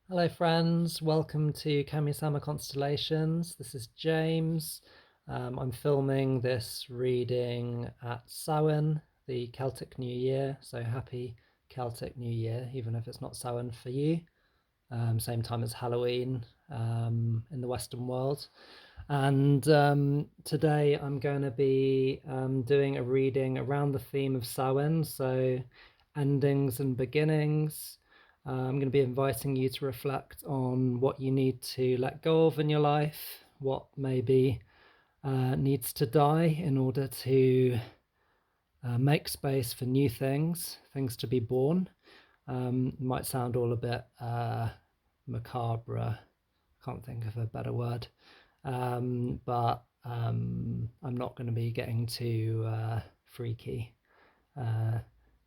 Hello friends, welcome to Kami-sama Constellations. This is James. I'm filming this reading at Samhain, the Celtic New Year, so happy Celtic New Year, even if it's not Samhain for you. Same time as Halloween in the Western world. And today I'm going to be doing a reading around the theme of Samhain, so endings and beginnings. I'm going to be inviting you to reflect on what you need to let go of in your life, what maybe needs to die in order to make space for new things to be born. It might sound all a bit macabre. I can't think of a better word. But I'm not going to be getting too freaky.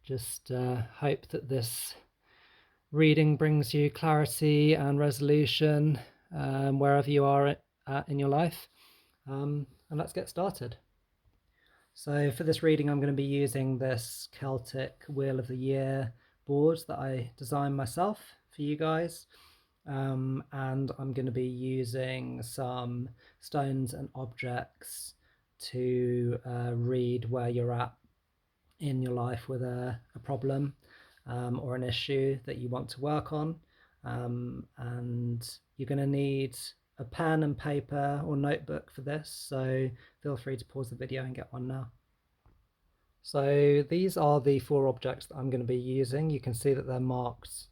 Just hope that this reading brings you clarity and resolution wherever you are at in your life. And let's get started. So for this reading, I'm going to be using this Celtic Wheel of the Year board that I designed myself for you guys. And I'm going to be using some stones and objects to read where you're at in your life with a problem or an issue that you want to work on. And you're going to need a pen and paper or notebook for this, so feel free to pause the video and get one now. So these are the four objects that I'm going to be using. You can see that they're marked.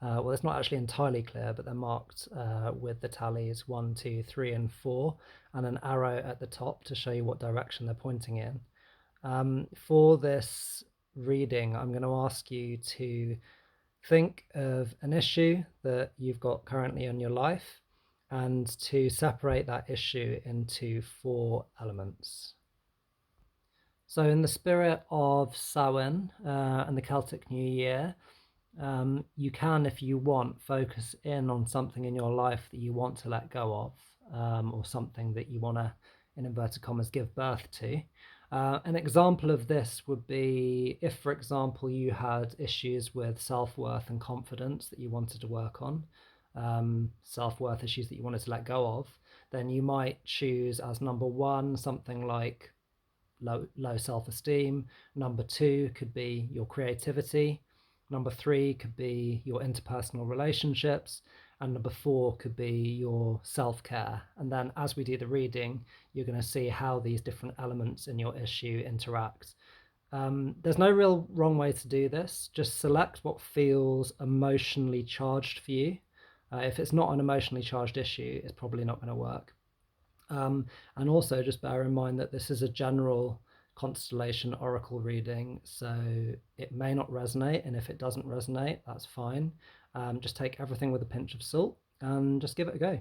Well, it's not actually entirely clear, but they're marked with the tallies 1, 2, 3, and 4, and an arrow at the top to show you what direction they're pointing in. For this reading, I'm going to ask you to think of an issue that you've got currently in your life and to separate that issue into 4 elements. So in the spirit of Samhain and the Celtic New Year, you can, if you want, focus in on something in your life that you want to let go of, or something that you want to, in inverted commas, give birth to. An example of this would be if, for example, you had issues with self-worth and confidence that you wanted to work on, self-worth issues that you wanted to let go of, then you might choose as number 1 something like low self-esteem. Number 2 could be your creativity. Number 3 could be your interpersonal relationships. And number 4 could be your self-care. And then as we do the reading, you're going to see how these different elements in your issue interact. There's no real wrong way to do this. Just select what feels emotionally charged for you. If it's not an emotionally charged issue, it's probably not going to work. And also just bear in mind that this is a general constellation oracle reading, so it may not resonate, and if it doesn't resonate, that's fine. Just take everything with a pinch of salt and just give it a go.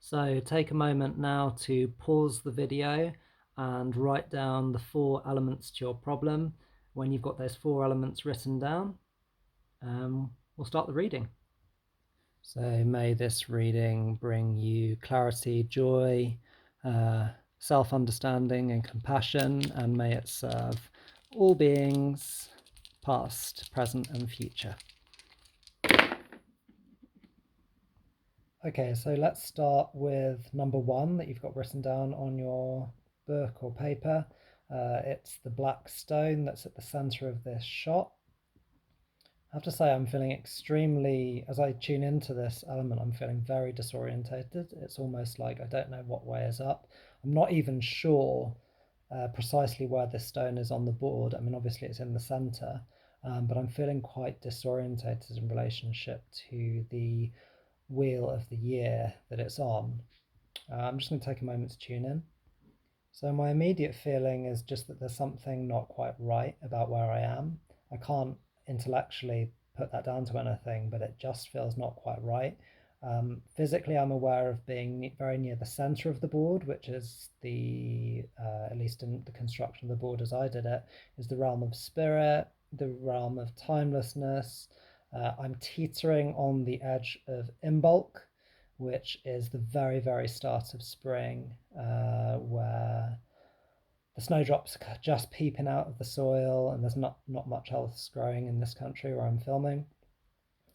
So take a moment now to pause the video and write down the 4 elements to your problem. When you've got those 4 elements written down, we'll start the reading. So may this reading bring you clarity, joy, self-understanding and compassion, and may it serve all beings, past, present and future. Okay, so let's start with number 1 that you've got written down on your book or paper. It's the black stone that's at the center of this shot. I have to say I'm feeling extremely, as I tune into this element, I'm feeling very disorientated. It's almost like I don't know what way is up. I'm not even sure precisely where this stone is on the board. I mean, obviously it's in the center, but I'm feeling quite disorientated in relationship to the wheel of the year that it's on. I'm just going to take a moment to tune in. So my immediate feeling is just that there's something not quite right about where I am. I can't intellectually put that down to anything, but it just feels not quite right. Physically, I'm aware of being very near the center of the board, which is at least in the construction of the board as I did it, is the realm of spirit, the realm of timelessness. I'm teetering on the edge of Imbolc, which is the very, very start of spring, where the snowdrops are just peeping out of the soil and there's not much else growing in this country where I'm filming.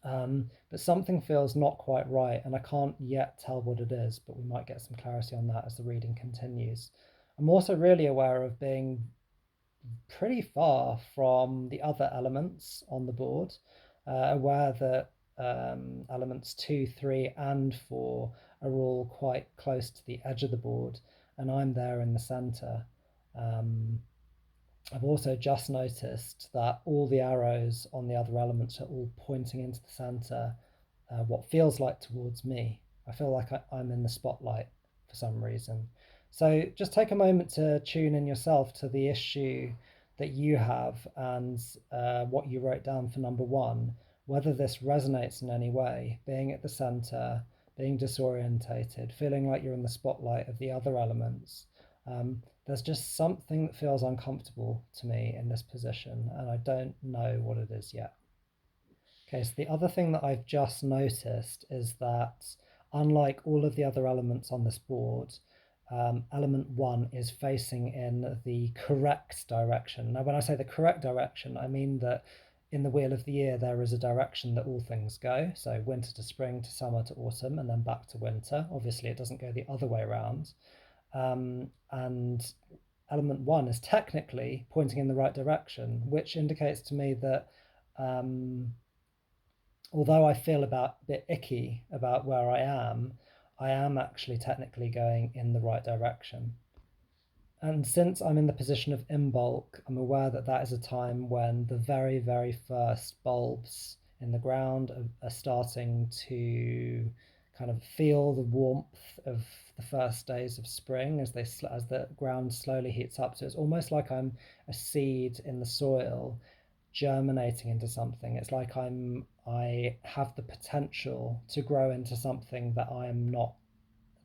But something feels not quite right, and I can't yet tell what it is, but we might get some clarity on that as the reading continues. I'm also really aware of being pretty far from the other elements on the board, aware that elements 2, 3, and 4 are all quite close to the edge of the board, and I'm there in the center. Um, I've also just noticed that all the arrows on the other elements are all pointing into the center, what feels like towards me. I feel like I'm in the spotlight for some reason. So just take a moment to tune in yourself to the issue that you have and what you wrote down for number one, whether this resonates in any way, being at the center, being disorientated, feeling like you're in the spotlight of the other elements. There's just something that feels uncomfortable to me in this position, and I don't know what it is yet. Okay, so the other thing that I've just noticed is that unlike all of the other elements on this board, element one is facing in the correct direction. Now, when I say the correct direction, I mean that in the wheel of the year, there is a direction that all things go. So winter to spring to summer to autumn, and then back to winter. Obviously, it doesn't go the other way around. And element one is technically pointing in the right direction, which indicates to me that although I feel a bit icky about where I am actually technically going in the right direction. And since I'm in the position of Imbolc, I'm aware that that is a time when the very, very first bulbs in the ground are starting to kind of feel the warmth of the first days of spring as the ground slowly heats up. So it's almost like I'm a seed in the soil germinating into something. It's like I have the potential to grow into something that I am not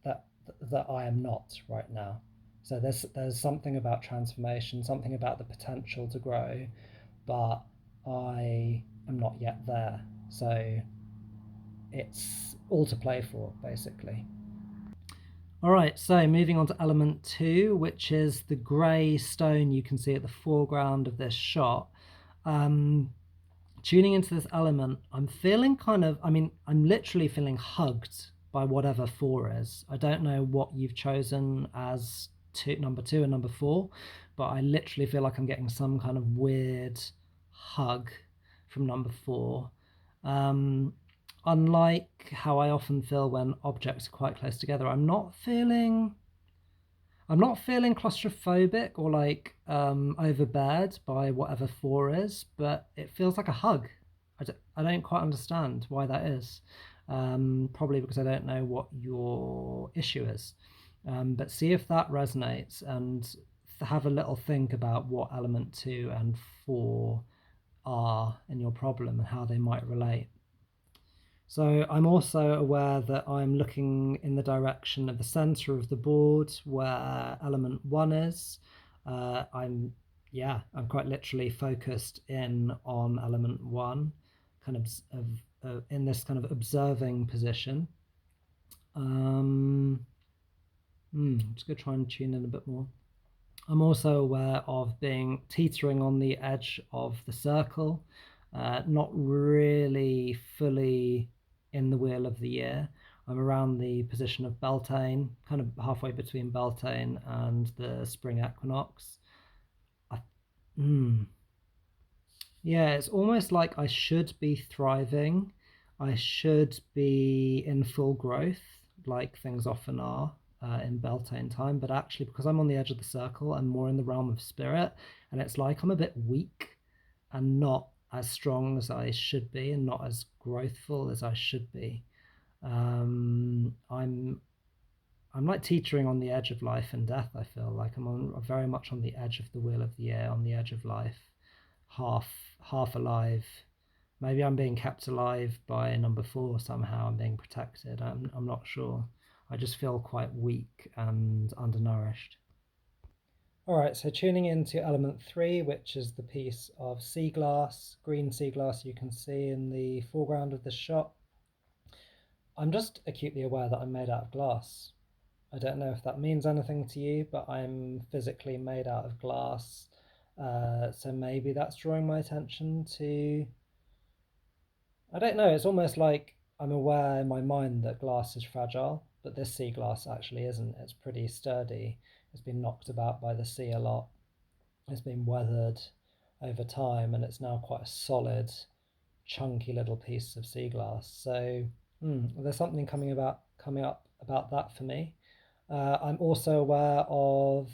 that that I am not right now. So there's something about transformation, something about the potential to grow, but I am not yet there. So it's all to play for, basically. All right, so moving on to element two, which is the grey stone you can see at the foreground of this shot. Tuning into this element, I'm feeling I'm literally feeling hugged by whatever four is. I don't know what you've chosen as number two and number four, but I literally feel like I'm getting some kind of weird hug from number four. Unlike how I often feel when objects are quite close together, I'm not feeling claustrophobic or overbeared by whatever four is, but it feels like a hug. I don't quite understand why that is. Probably because I don't know what your issue is. But see if that resonates and have a little think about what element two and four are in your problem and how they might relate. So I'm also aware that I'm looking in the direction of the center of the board where element one is. I'm quite literally focused in on element one, kind of in this kind of observing position. I'm just gonna try and tune in a bit more. I'm also aware of being teetering on the edge of the circle, not really fully in the wheel of the year. I'm around the position of Beltane, kind of halfway between Beltane and the spring equinox. I, yeah, it's almost like I should be thriving. I should be in full growth, like things often are in Beltane time. But actually, because I'm on the edge of the circle, I'm more in the realm of spirit. And it's like I'm a bit weak and not as strong as I should be and not as growthful as I should be. I'm like teetering on the edge of life and death. I feel like I'm very much on the edge of the wheel of the year, on the edge of life, half alive. Maybe I'm being kept alive by number four somehow. I'm being protected. I'm not sure. I just feel quite weak and undernourished. All right, so tuning into element three, which is the piece of sea glass, green sea glass you can see in the foreground of the shot. I'm just acutely aware that I'm made out of glass. I don't know if that means anything to you, but I'm physically made out of glass. So maybe that's drawing my attention to I don't know. It's almost like I'm aware in my mind that glass is fragile, but this sea glass actually isn't. It's pretty sturdy. It's been knocked about by the sea a lot. It's been weathered over time, and it's now quite a solid, chunky little piece of sea glass. So there's something coming up about that for me. I'm also aware of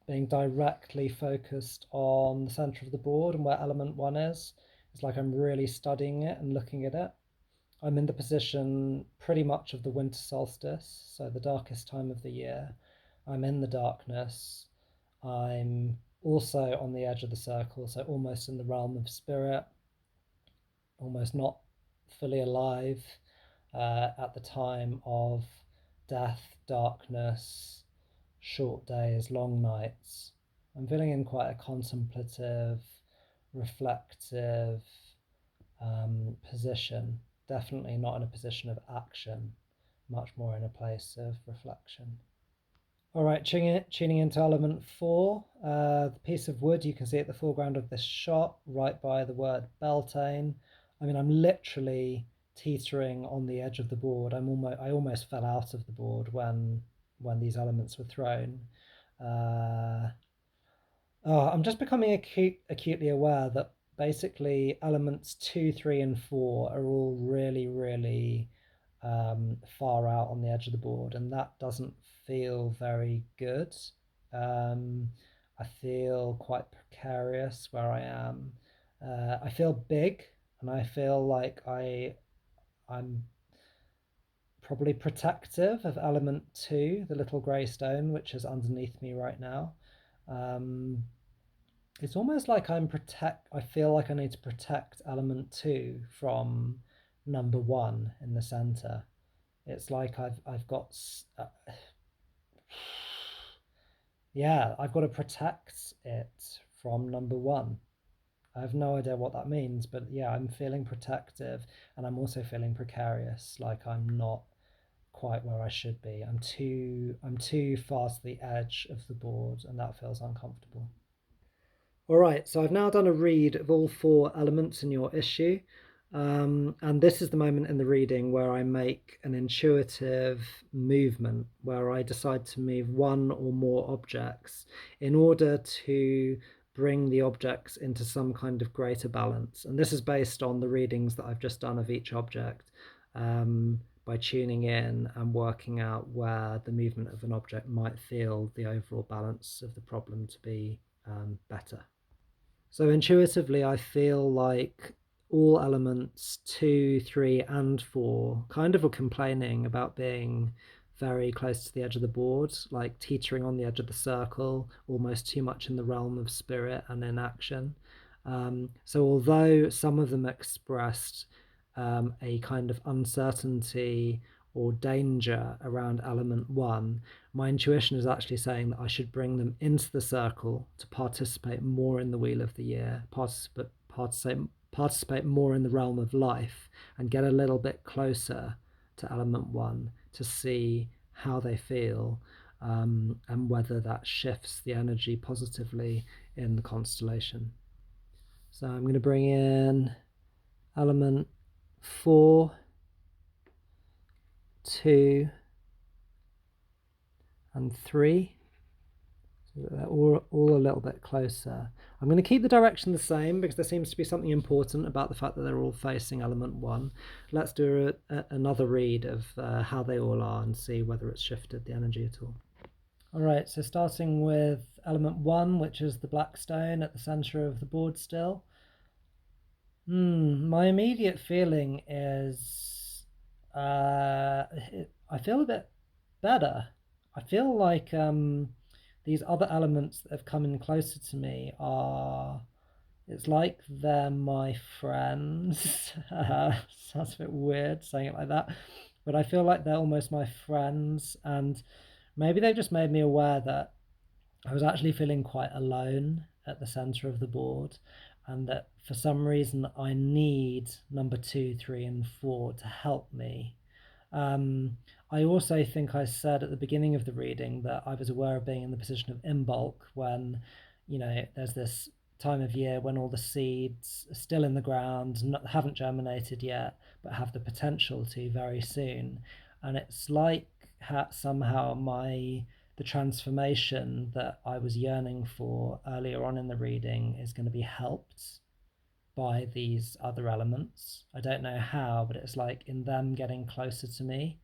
being directly focused on the center of the board and where element one is. It's like I'm really studying it and looking at it. I'm in the position pretty much of the winter solstice, so the darkest time of the year. I'm in the darkness. I'm also on the edge of the circle, so almost in the realm of spirit, almost not fully alive at the time of death, darkness, short days, long nights. I'm feeling in quite a contemplative, reflective position. Definitely not in a position of action, much more in a place of reflection. All right, tuning into element four, the piece of wood you can see at the foreground of this shot, right by the word Beltane. I mean, I'm literally teetering on the edge of the board. I almost fell out of the board when these elements were thrown. I'm just becoming acutely aware that basically elements two, three, and four are all really, really far out on the edge of the board, and that doesn't feel very good. I feel quite precarious where I am. I feel big, and I feel like I'm probably protective of element two, the little grey stone, which is underneath me right now. It's almost like I feel like I need to protect element two from number one in the center. It's like I've got yeah, I've got to protect it from number one. I have no idea what that means, but yeah, I'm feeling protective, and I'm also feeling precarious, like I'm not quite where I should be. I'm too far to the edge of the board, and that feels uncomfortable. All right, so I've now done a read of all four elements in your issue. And this is the moment in the reading where I make an intuitive movement, where I decide to move one or more objects in order to bring the objects into some kind of greater balance. And this is based on the readings that I've just done of each object, by tuning in and working out where the movement of an object might feel the overall balance of the problem to be better. So intuitively, I feel like all elements two, three, and four kind of are complaining about being very close to the edge of the board, like teetering on the edge of the circle, almost too much in the realm of spirit and inaction. So although some of them expressed a kind of uncertainty or danger around element one, my intuition is actually saying that I should bring them into the circle to participate more in the wheel of the year, participate more in the realm of life, and get a little bit closer to element one to see how they feel, and whether that shifts the energy positively in the constellation. So I'm going to bring in element 4, 2, and 3. So they're all a little bit closer. I'm going to keep the direction the same because there seems to be something important about the fact that they're all facing element 1. Let's do another read of how they all are and see whether it's shifted the energy at all. All right, so starting with element 1, which is the black stone at the center of the board still. My immediate feeling is I feel a bit better. I feel like these other elements that have come in closer to me are, it's like they're my friends. Sounds a bit weird saying it like that, but I feel like they're almost my friends, and maybe they've just made me aware that I was actually feeling quite alone at the center of the board, and that for some reason I need number 2, 3, and 4 to help me. I also think I said at the beginning of the reading that I was aware of being in the position of Imbolc when, there's this time of year when all the seeds are still in the ground, haven't germinated yet, but have the potential to very soon. And it's like somehow the transformation that I was yearning for earlier on in the reading is going to be helped by these other elements. I don't know how, but it's like in them getting closer to me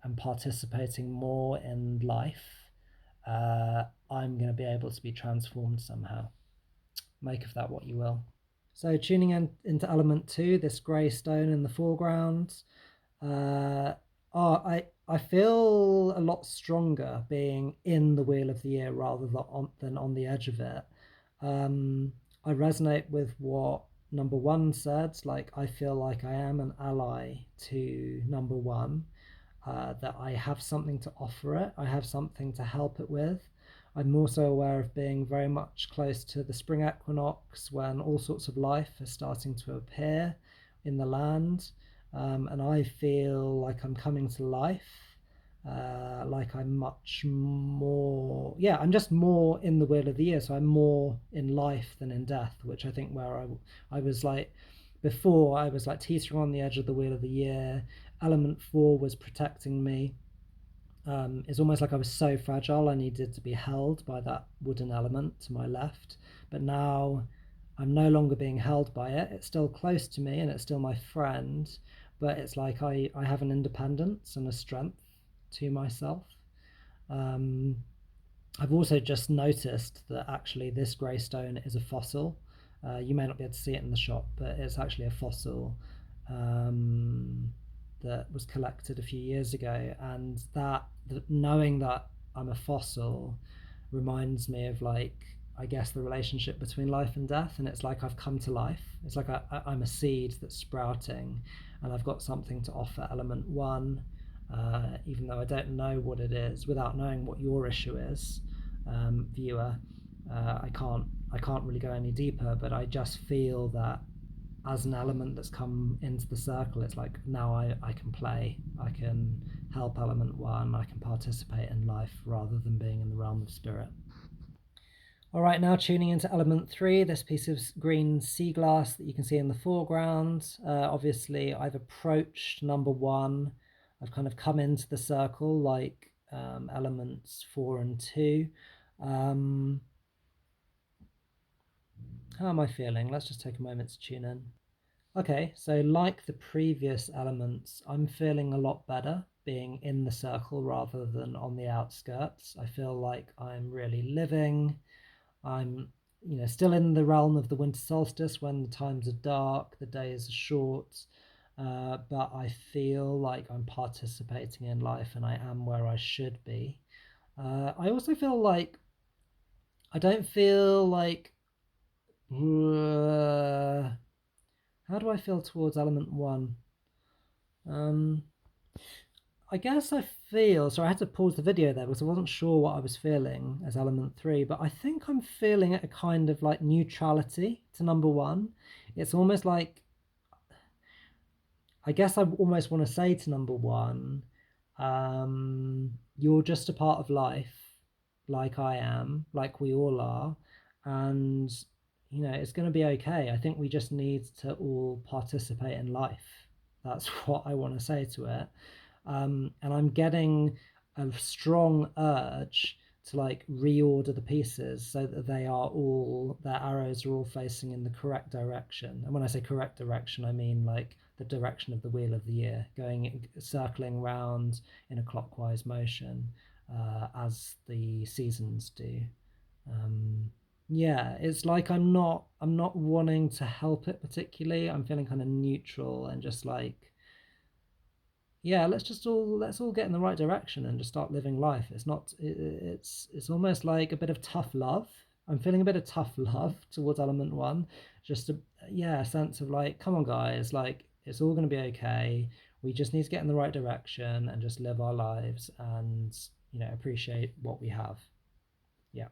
and participating more in life, I'm going to be able to be transformed somehow. Make of that what you will. So tuning into element 2, this grey stone in the foreground. Uh, I feel a lot stronger being in the wheel of the year rather than on the edge of it. I resonate with what number 1 said. Like, I feel like I am an ally to number 1, that I have something to offer it, I have something to help it with. I'm also aware of being very much close to the spring equinox when all sorts of life is starting to appear in the land, and I feel like I'm coming to life, like I'm much more, yeah, I'm just more in the wheel of the year, so I'm more in life than in death, which I think where I was like, before I was like teetering on the edge of the wheel of the year. Element 4 was protecting me. It's almost like I was so fragile, I needed to be held by that wooden element to my left. But now I'm no longer being held by it. It's still close to me and it's still my friend, but it's like I have an independence and a strength to myself. Um, I've also just noticed that actually this grey stone is a fossil. You may not be able to see it in the shop, but it's actually a fossil, um, that was collected a few years ago. And knowing that I'm a fossil reminds me of, like, I guess the relationship between life and death. And it's like I've come to life. It's like I'm a seed that's sprouting, and I've got something to offer element 1. Even though I don't know what it is, without knowing what your issue is, viewer, I can't really go any deeper. But I just feel that as an element that's come into the circle, it's like now I can play, I can help element 1, I can participate in life rather than being in the realm of spirit. All right, now tuning into element 3, this piece of green sea glass that you can see in the foreground. Obviously, I've approached number 1. I've kind of come into the circle like elements 4 and 2. How am I feeling? Let's just take a moment to tune in. Okay, so like the previous elements, I'm feeling a lot better being in the circle rather than on the outskirts. I feel like I'm really living. I'm, still in the realm of the winter solstice when the times are dark, the days are short, but I feel like I'm participating in life and I am where I should be. I also feel like I don't feel like. How do I feel towards element 1? Um, I guess I feel, so I had to pause the video there because I wasn't sure what I was feeling as element 3, but I think I'm feeling a kind of like neutrality to number 1. It's almost like, I guess I almost want to say to number 1, you're just a part of life, like I am, like we all are, and it's going to be okay. I think we just need to all participate in life. That's what I want to say to it. And I'm getting a strong urge to like reorder the pieces so that their arrows are all facing in the correct direction. And when I say correct direction, I mean like the direction of the wheel of the year, circling round in a clockwise motion, as the seasons do. Yeah, it's like I'm not wanting to help it particularly. I'm feeling kind of neutral and just like, yeah, let's all get in the right direction and just start living life. It's almost like a bit of tough love. I'm feeling a bit of tough love towards element 1. Just a sense of like, come on guys, like it's all going to be okay. We just need to get in the right direction and just live our lives and appreciate what we have. Yeah.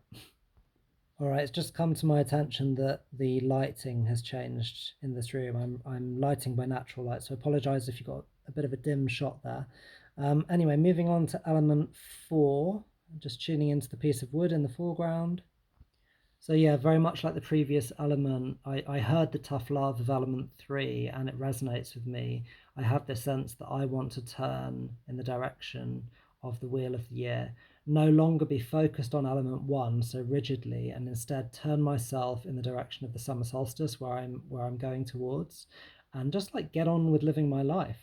All right, it's just come to my attention that the lighting has changed in this room. I'm lighting by natural light, so I apologise if you got a bit of a dim shot there. Anyway, moving on to element 4, just tuning into the piece of wood in the foreground. So yeah, very much like the previous element, I heard the tough love of element three and it resonates with me. I have this sense that I want to turn in the direction of the wheel of the year, no longer be focused on element one so rigidly, and instead turn myself in the direction of the summer solstice where I'm going towards, and just like get on with living my life.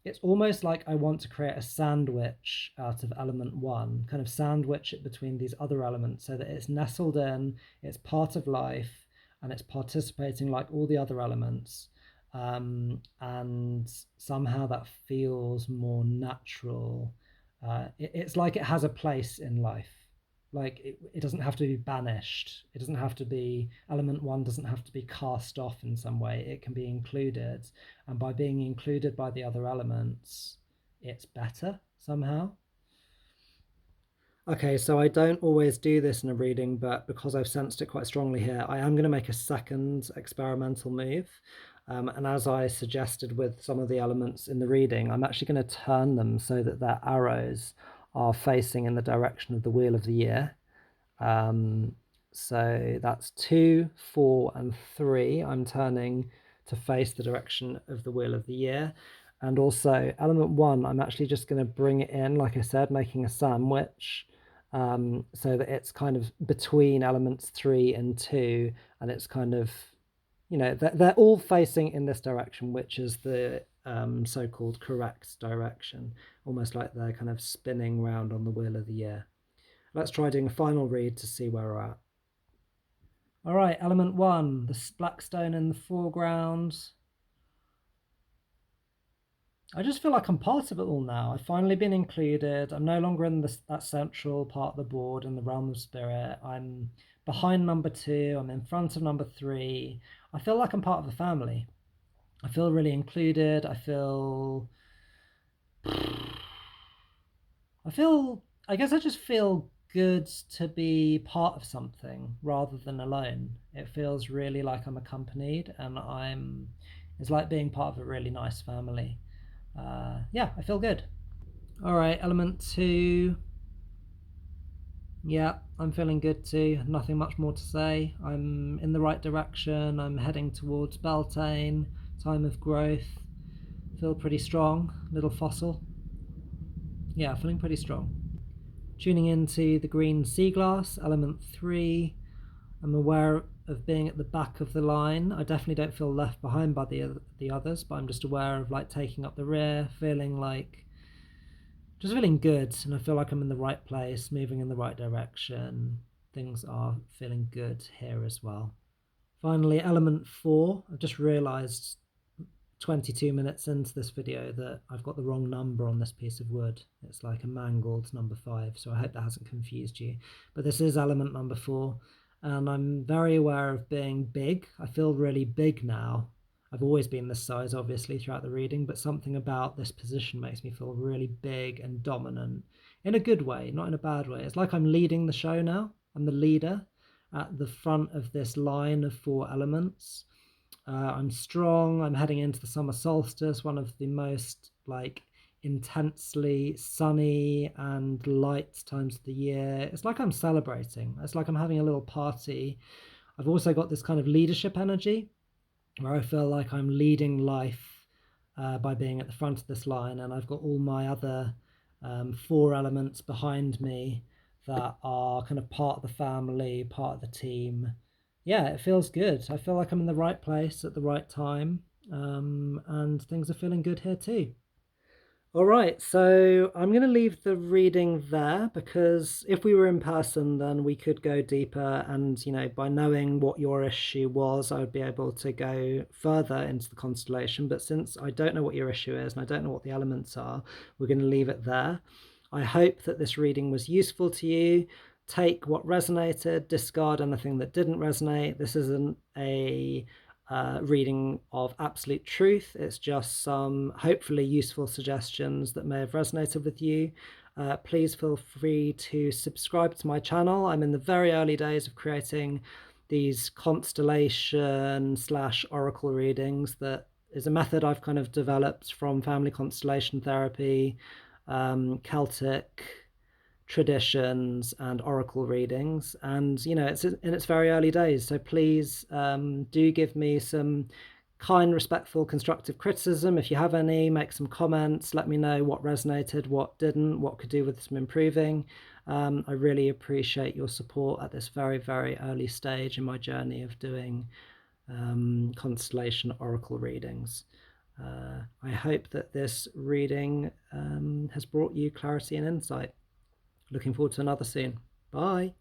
It's almost like I want to create a sandwich out of element one, kind of sandwich it between these other elements so that it's nestled in, it's part of life, and it's participating like all the other elements. And somehow that feels more natural. It's like it has a place in life. Like it doesn't have to be banished. It doesn't have to be, element one doesn't have to be cast off in some way. It can be included. And by being included by the other elements, it's better somehow. Okay, so I don't always do this in a reading, but because I've sensed it quite strongly here, I am going to make a second experimental move. And as I suggested with some of the elements in the reading, I'm actually going to turn them so that their arrows are facing in the direction of the wheel of the year. So that's 2, 4, and 3. I'm turning to face the direction of the wheel of the year. And also element 1, I'm actually just going to bring it in, like I said, making a sandwich, so that it's kind of between elements 3 and 2, and it's kind of, they're all facing in this direction, which is the so-called correct direction, almost like they're kind of spinning round on the wheel of the year. Let's try doing a final read to see where we're at. All right, element 1, the black stone in the foreground. I just feel like I'm part of it all now. I've finally been included. I'm no longer in that central part of the board in the realm of spirit. I'm behind number 2. I'm in front of number 3. I feel like I'm part of the family. I feel really included. I guess I just feel good to be part of something rather than alone. It feels really like I'm accompanied, and it's like being part of a really nice family. Yeah, I feel good. All right, element 2. Yeah, I'm feeling good too. Nothing much more to say. I'm in the right direction. I'm heading towards Beltane, time of growth. Feel pretty strong, little fossil. Yeah, feeling pretty strong. Tuning into the green sea glass, element 3. I'm aware of being at the back of the line. I definitely don't feel left behind by the others, but I'm just aware of like taking up the rear, just feeling good, and I feel like I'm in the right place, moving in the right direction. Things are feeling good here as well. Finally, element 4. I've just realized 22 minutes into this video that I've got the wrong number on this piece of wood. It's like a mangled number 5, so I hope that hasn't confused you. But this is element number 4, and I'm very aware of being big. I feel really big now. I've always been this size, obviously, throughout the reading, but something about this position makes me feel really big and dominant in a good way, not in a bad way. It's like I'm leading the show now. I'm the leader at the front of this line of 4 elements. I'm strong. I'm heading into the summer solstice, one of the most like intensely sunny and light times of the year. It's like I'm celebrating. It's like I'm having a little party. I've also got this kind of leadership energy where I feel like I'm leading life by being at the front of this line, and I've got all my other 4 elements behind me that are kind of part of the family, part of the team. Yeah, it feels good. I feel like I'm in the right place at the right time, and things are feeling good here too. All right, so I'm going to leave the reading there, because if we were in person, then we could go deeper, and by knowing what your issue was, I would be able to go further into the constellation. But since I don't know what your issue is and I don't know what the elements are, we're going to leave it there. I hope that this reading was useful to you. Take what resonated, discard anything that didn't resonate. This isn't a reading of absolute truth. It's just some hopefully useful suggestions that may have resonated with you. Please feel free to subscribe to my channel. I'm in the very early days of creating these constellation / oracle readings. That is a method I've kind of developed from family constellation therapy, Celtic traditions and oracle readings. And it's in its very early days, so please do give me some kind, respectful, constructive criticism. If you have any, make some comments, let me know what resonated, what didn't, what could do with some improving. I really appreciate your support at this very, very early stage in my journey of doing constellation oracle readings. I hope that this reading has brought you clarity and insight. Looking forward to another soon. Bye.